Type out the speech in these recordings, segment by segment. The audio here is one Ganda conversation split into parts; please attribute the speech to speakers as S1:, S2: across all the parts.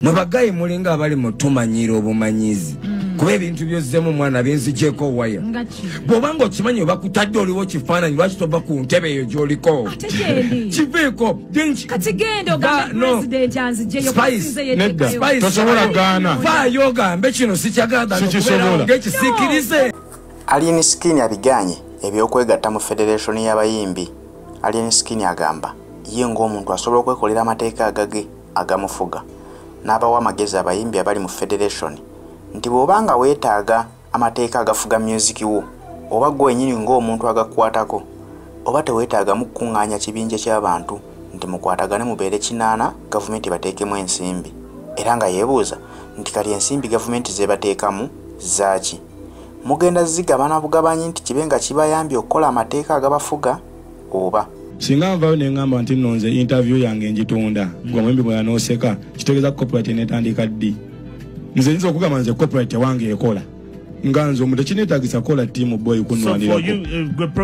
S1: Mwabagayi mulinga abali mutumanyiro obumanyizi. Kuba ebintu byozzemu mwana benzijeko waya. Bw'obanga okimanyi oba kutadde oliwo kifaananyi lwaki tova ku ntebe eyo gy'oliko. Kiveeko.
S2: Kati genda ogamba president anzijeyo kusinze
S1: nedda. Tosobola gaana. Vaayo ogambe kino sikyagala okubeera ng'ekisiikirize.
S3: Alien Skin abiganye ebyokwegatta mu Federation y'abayimbi. Alien Skin agamba ye ng'omuntu asobola okwekolera amateeka agage agamufuga. N'abawa amagezi abayimbi abali mu Federation nti bw'obanga weetaaga amateeka agafuga music wo oba gwenyini ng'omuntu agakwatako oba teweetaaga mu kuŋŋaanya kibinja ky'abantu nti mukwatagane mubeere kinaana gavumenti bateekemu ensimbi era nga yeebuuza nti kati ensimbi gavumenti zebateekamu zaaki mugenda zigabana bugabanyi nti kibe nga kibayambye okukola amateeka agabafuga oba
S4: singa nvayo neŋŋamba nti nno nze interview yange njitunda gwe mwembi bwe yanooseka kitegeeza copyright netandika ddi nze nza okugamba nze copyright wange ekola nga nze omuntu ekineetagisa kola ttiimu boy kunnwanirako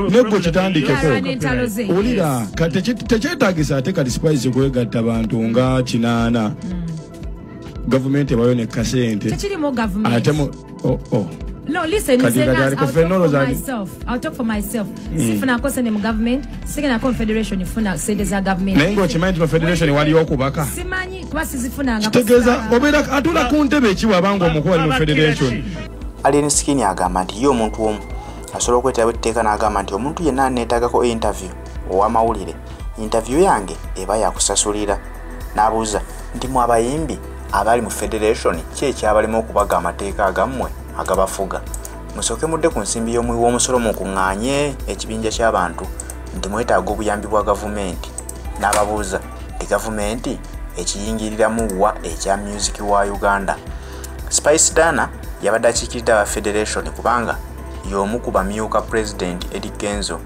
S4: negwe kitandikeko owulira tekyetagisa ate kati spice kwegatta abantu nga kinaana gavumenti ebayo ne kasente ate
S2: no, listen, I'll talk for myself. Sifuna akose ne mu government, sikena confederation ifuna sente za government.
S4: Nengo chimanyi no federation wali okubaka.
S2: Simanyi kuba sizifuna nga.
S4: Tegeza obera atula ku ntebe ekiwa abango omukuba mu federation.
S3: Alien Skin agamba nti yo omuntu omu asobola okwetaba etteeka n'agamba nti omuntu yenna aneetaagako interview ow'amawulire interview yange eba yakusasulira n'abuuza nti mu abayimbi abali mu federation ki ekyabalimu okubaga amateeka agammwe agabafuga musooke mudde ku nsimbi y'omuwi w'omusolo mukuŋŋaanye ekibinja ky'abantu nti mwetaaga obuyambi bwa gavumenti n'ababuuza nti gavumenti ekiyingiriramu wa ekya music wa Uganda. Spice Dana yabadde akiikirira aba federation kubanga y'omu ku bamyuka president Eddie Kenzo.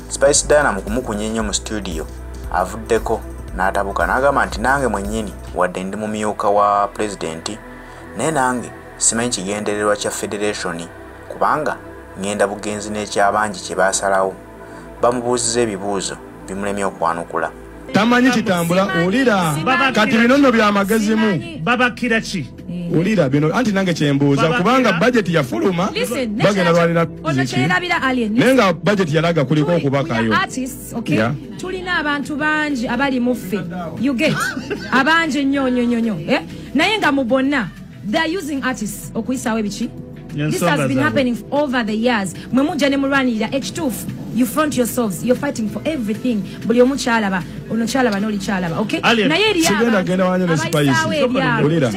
S3: Spice Dana mu kumukunya ennyo mu studio avuddeko n'atabuka n'agamba nti nange mwennyini wadde ndi mumyuka wa president naye nange simanyi kigendererwa kya federation kubanga ngenda bugenzi n'ekyabangi kye baasalawo. Bamubuuziza ebibuuzo bimulemye okwanukula.
S4: Tamanyi kitambula olira kati binono by'amagezimu
S5: babakira ki
S4: olira bino anti nange kyembuuza kubanga budget ya fuluma bagenda lwalira nenga budget yalaga kuliko okubakayo
S2: tulina abantu bangi abali muffe you get abangi nnyo naye nga mu bonna they are using artists okuyisaawo ebiki. This has been happening over the years. Mwe mujja ne mulwanirira ekituufu you front yourselves, you're fighting for everything. Buli omu kyalaba ono kyalaba n'oli kyalaba, okay? Naye eri
S4: genda wanyo ne spice olira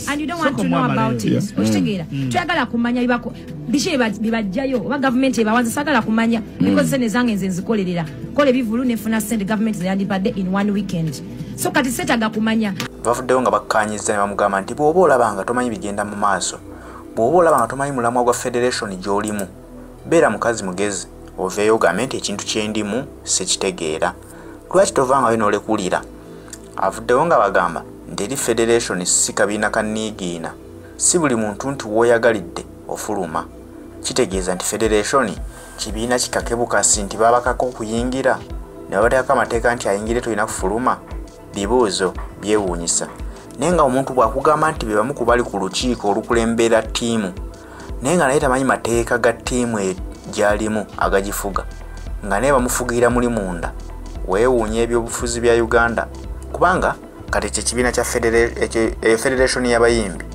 S2: and you don't want to know about it. Okitegeera tuyagala kumanya biki bibajjayo oba gavumenti ebawanza sagala kumanya because sente zange nze nzikolerera kola ebivulu nefuna sente gavumenti zeyandibadde in one weekend so kati setaga kumanya.
S3: Bavuddeyo nga bakkaanyiza ne bamugamba nti bw'oba olabanga tomanyi bigenda mu maaso bw'oba olabanga tomanyi mulamwa gwa federation gy'olimu beera mukazi mugezi oveeyo ogambe nti ekintu kyendimu sikitegeera lwaki tovangayo n'olekulira. Avuddeyo nga bagamba nti eri federation si kabiina kanniigiina si buli muntu nti w'oyagalidde ofuluma kitegeeza nti federation kibiina kikake bukasi nti babakako okuyingira ne babateekako amateeka nti ayingire tolina kufuluma. Bibuuzo byewuunyisa naye nga omuntu bw'akugamba nti be bamu ku bali ku lukiiko olukulembera ttiimu naye nga naye tamanyi mateeka ga ttiimu gy'alimu agagifuga nga naye bamufugira muli munda weewuunya ebyobufuzi bya Uganda kubanga kati ekyo ekibiina kya federation y'abayimbi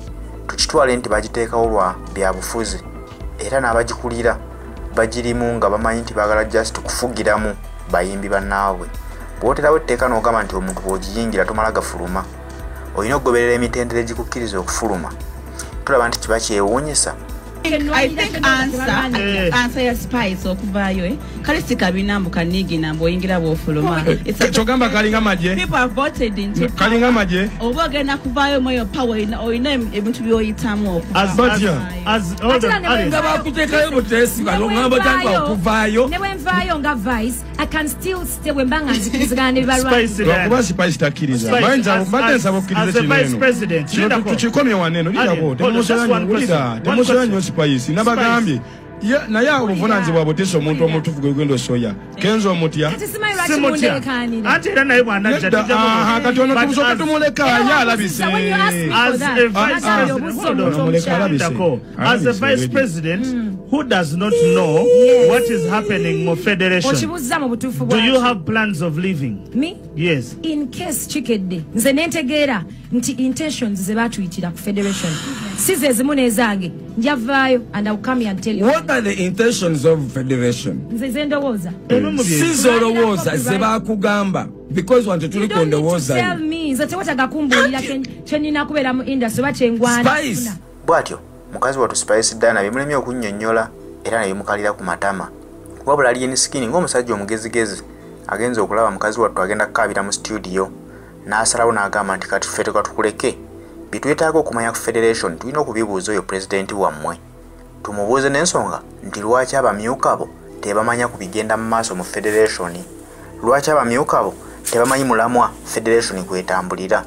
S3: tukitwale nti bagiteekawo lwa byabufuzi era n'abagikulira bagirimu nga bamanyi nti baagala just kufugiramu bayimbi bannaabwe. Bw'oterawo etteeka n'ogamba nti omuntu bw'ogiyingira tomala gafuluma olina okugoberera emitendera egikukkiriza okufuluma tulaba nti kiba kyewuunyisa.
S6: I think answer ya spice okuvayo kale sikabina mbu kanigi nambo oyingira bw'ofuluma
S4: kyogamba kalinga maje
S6: people have voted into
S4: kalinga maje
S6: oba ogenda kuvayo moyo power oyina ebintu byoyitamu
S1: nga bakuteekayo butesi nga ngamba tanga okuvayo
S2: ne bwenvaayo nga vice I can still stay wembanga nzikirizigana ne
S4: kuba spice takiriza bayinza nsaba okkiriza kino tukikomye waneno lirako temusobola spice nabagambye naye obuvunaanyizibwa butisa omuntu omutuufu gwe gwenda osoya kenzo omutya
S5: ante era naye bw'anajja
S4: kati ono tumusooka tumuleka ye alabise
S5: as a vice president who does not know what is happening mu federation, do you have plans of leaving?
S2: Me?
S5: Yes.
S2: In case chikedde nze nentegeera nti intentions ze batuyitira ku federation size ezimu nezange njavaayo and I will come here and tell you.
S1: What are the intentions of federation?
S2: Nze ndowooza
S1: sizo olowooza ze bakugamba because wantu tuli ku ndowooza
S2: tell me nze tewataga kumbuulira kyenina kubeera mu industry oba kyengwana
S3: bw'atyo mukazi watu Spice Diana bimulemye okunnyonnyola era nebimukalira ku matama wabula ali enskin ng'omusajja omugezigezi agenza okulaba mukazi watu agenda kukaabira mu studio n'asalawo n'agamba nti kati ffe tukuleke bitwetaaga okumanya ku federation tulina okubibuuza oyo pulezidenti wammwe tumubuuze n'ensonga nti lwaki abamyuka bo tebamanya ku bigenda mu maaso mu federation, lwaki abamyuka bo tebamanyi mulamwa federation kwetambulira.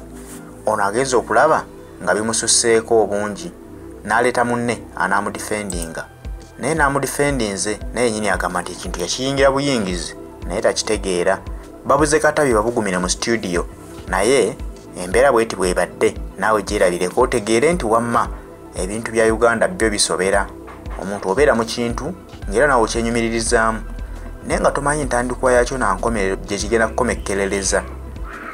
S3: Ono agenza okulaba nga bimususseeko obungi n'aleeta munne anaamudifendinga naye n'amudifendinze naye nyini agamba nti ekintu yakiyingira buyingizi naye takitegeera. Babuze kata Bibabugumye mu studio naye embeera bweti bwebadde naawe gyerabireko otegeere nti wamma ebintu bya Uganda byo bisobera omuntu obeera mu kintu ngera nawe okyenyumiririzaamu naye nga tomanyi ntandikwa yakyo nankomerero gye kigenda kukomekkerereza.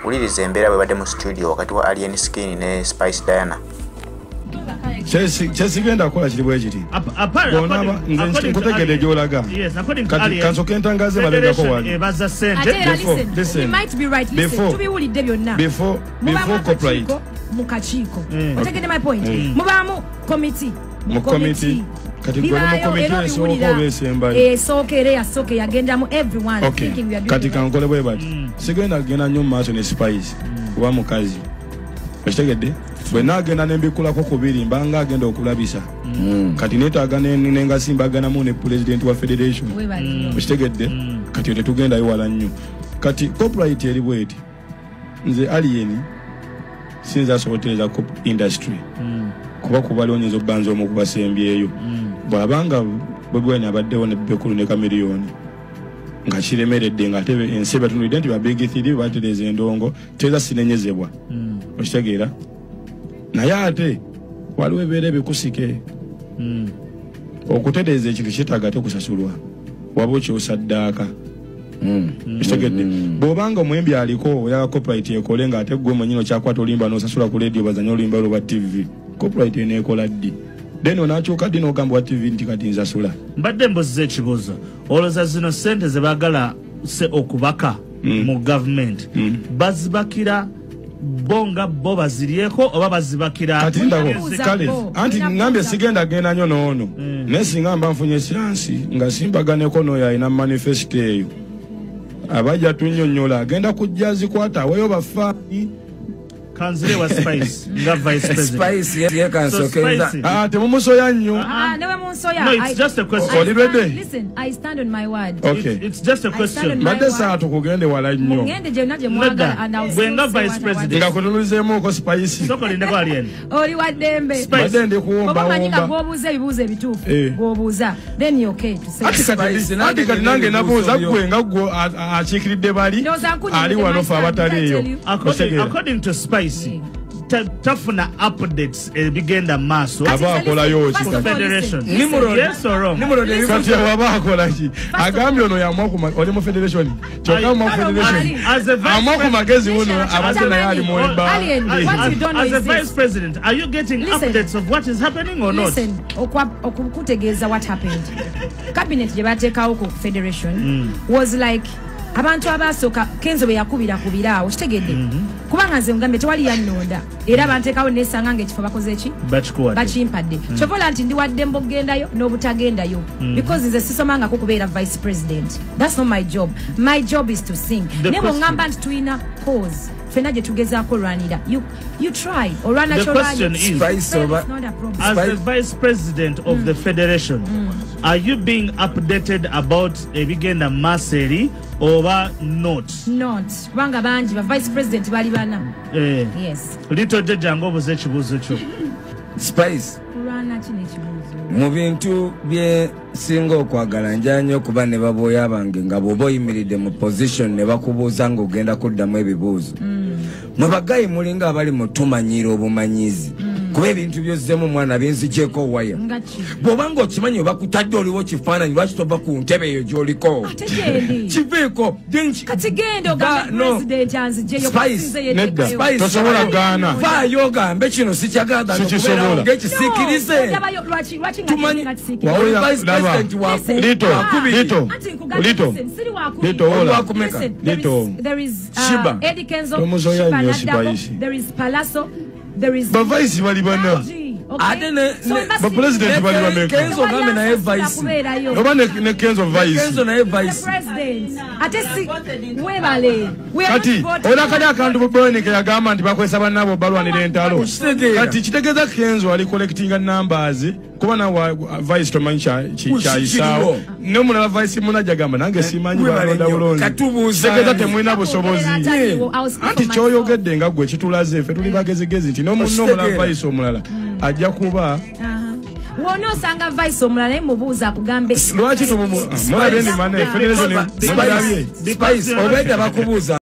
S3: Wuliriza embeera bwebadde mu studio wakati wa Alien Skin ne Spice Diana.
S4: kyesigenda kukola kiri bwe kiti nkutegedde gy'olaga kati kansoke entangaze balengako wali before copyright
S2: mukakiiko otegedde my point mubaamu committee
S4: mu committee kati gwe mu committee esooka obeesembayo
S2: esooka era yasooka yagendamu everyone thinking we are doing
S4: kati kankole bwe bati sigenda kugenda nnyo mu maaso ne Spice kuba mukazi okitegedde bwe naagenda nembikulako kubiri mbanga agenda okulabisa kati netaaga nengasimbaganamu ne pulezidenti wa federation okitegedde kati tetugendayo wala nnyo kati copyright eri bweti nze alien sinza asobotereza industry kuba kubali onyinza obbanza omu kubasembyeyo bw'abanga bwebweni abaddewo ne Bekulu ne Kamiliyoni nga kiremeredde nga ate ensi batunulidde nti babig thiri batereza endongo teza sinenyezebwa okitegeera naye ate waliwo ebeera ebikusike okutereeza ekintu kyetaaga tekusasulwa waba okyosaddaaka kitegedde bw'obanga omwembi aliko oyaga copyright ekole ng'ate gwe mwenyini okyakwata olimba n'osasula ku radio bazanya olimba olwa TV copyright eneekola ddi then onaakyuka ddi n'ogamba wa TV nti kati nsasula.
S5: Mbadde mbozza ekibuuzo olowooza zino ssente ze baagala okubaka mu gavumenti bazibakira bonga bo baziryeko oba bazibakira
S4: kati ndako kale anti ngambye sigenda genda nnyo n'ono naye singa mba nfunye siransi nga simbaganeko n'oyo alina manifesito eyo abajja tunnyonnyola agenda kujja zikwata aweeyo bafaani
S5: kanzire wa Spice nga vice president
S1: Spice kansokenza
S4: temumusoya nnyo
S2: newe munsoya.
S5: No, it's just a question.
S2: Listen, I stand on my word.
S4: Okay.
S5: It's just a question.
S4: Mbadde saa tukugende wala nnyo
S2: mugende gye naje mwagala and I'll
S5: gwe nga vice president
S4: nga kutunulizeemu ko Spice
S5: soko lindeko alien
S2: oli waddembe
S4: mbadde ndi kuwomba
S2: omanyika gwobuuza ebibuuzo ebituufu gwobuuza then you okay to say
S4: ati kati nange nabuuza gwe nga gwe akiikiridde bali ali wano fe abataliiyo
S5: according to Spice tafuna updates ebigenda maaso
S4: abakolayo
S5: federation.
S1: Yes or wrong?
S4: kati abakola ki agambye ono yamwa oli mu federation kyokka mu federation amwa ku magezi wuno abadde naye ali mu
S5: as a vice president are you getting updates of what is happening or not?
S2: Listen, okukutegeeza what happened cabinet gye bateekawo ku federation was like abantu abasooka kenzo bwe yakubira awo kitegedde kubanga nze ngambye tewali yannonda era banteekawo nesanga ng'ekifo bakoze ki bakimpadde kyovola nti ndi wadde mbogendayo n'obutagendayo because nze sisomangako kubeera vice president. That's not my job. My job is to sing. Ne bw'oŋŋamba nti tulina cause fena gye tugezaako olwanira you try olwana
S5: the question is as the vice president of the federation are you being updated about ebigenda maseri oba not
S2: kubanga bangi ba vice president bali bana yes
S5: litojja jangu obuze ekibuuzo kyo
S2: Spice olwana kino ekibuuzo
S1: mu bintu bye singa okwagala njanya okuba ne babooya bange nga bw'oba oyimiridde mu position ne bakubuuza ng'ogenda kuddamu ebibuuzo mwe bagayi mulinga abali mu tumanyira obumanyizi kuba ebintu byozzeemu omwana binzigyeko waya bw'oba ng'okimanyi oba kutadde oliwo kifaananyi lwaki tova ku ntebe eyo gy'oliko kiveeko
S2: kati genda ogambe president anziggyeyo
S4: tosobola gaana
S1: vaayo ogambe kino sikyagaagala ng'ekisiikirize tumanyi
S4: bavaisi bali bana bapresident bali bameka
S1: Kenzo ngame naye vice
S4: oba ne Kenzo vice
S1: Kenzo naye vice kati
S4: olakali akantu buboneke yagamba nti bakwesa bannabo balwanira entalo kati kitegeeza Kenzo ali collecting numbers kuba na vice tomanyi kyayisaawo nomulala vice munaja gamba nange simanyi balonda bulungi kitegeeza temulina busobozi anti kyoyogedde nga gwe kitulaze ffe tuli bagezigezi nti nomulala vice omulala ajja kuba
S2: wona osanga vice omulala mubuuza akugambe
S4: lwaki tumulabe ndi mane federation
S1: Spice obedde bakubuuza